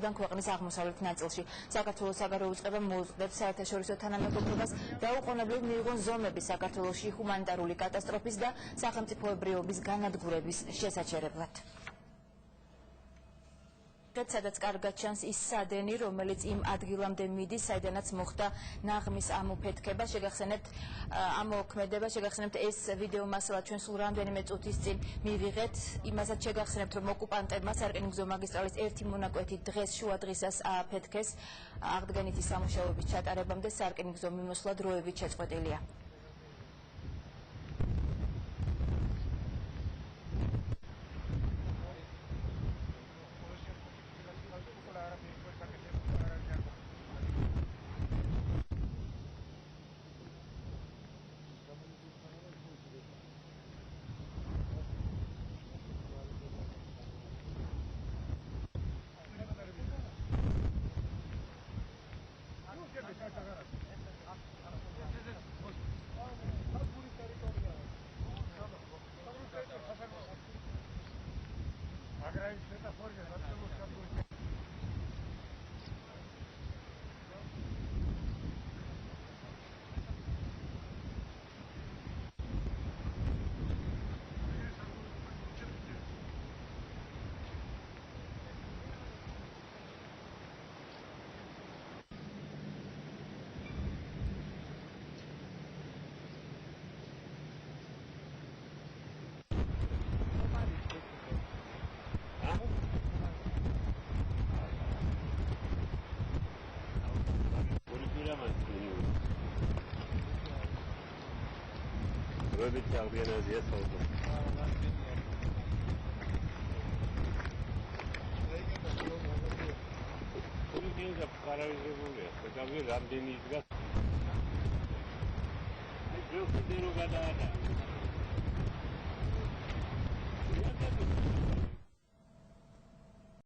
დასავლეთიდან ქვეყნის აღმოსავლეთ ნაწილში. საქართველოს საგარეო უწყებამ მოუწყდებს საერთაშორისო თანამეგობრობას დაუყოვნებლივ მიიღონ ზომები საქართველოში ჰუმანიტარული კატასტროფის და სახელმწიფოებრიობის განადგურების შესაჩერებლად. სადაც კარგად ჩანს ის სადენი, რომელიც იმ ადგილამდე მიდის, საიდანაც მოხდა ნაღმის ამოფეთქება. შეგახსენებთ ეს ვიდეო მასალა ჩვენ სულ რამდენიმე წუთის წინ მივიღეთ. იმასაც შეგახსენებთ, რომ ოკუპანტებმა სარკინიგზო მაგისტრალის ერთი მონაკვეთი დღეს შუა დღისას ააფეთქეს. აღდგენითი სამუშაოების ჩატარებამდე სარკინიგზო მიმოსვლა დროებით შეწყვეტილია. რამდენი იდგა?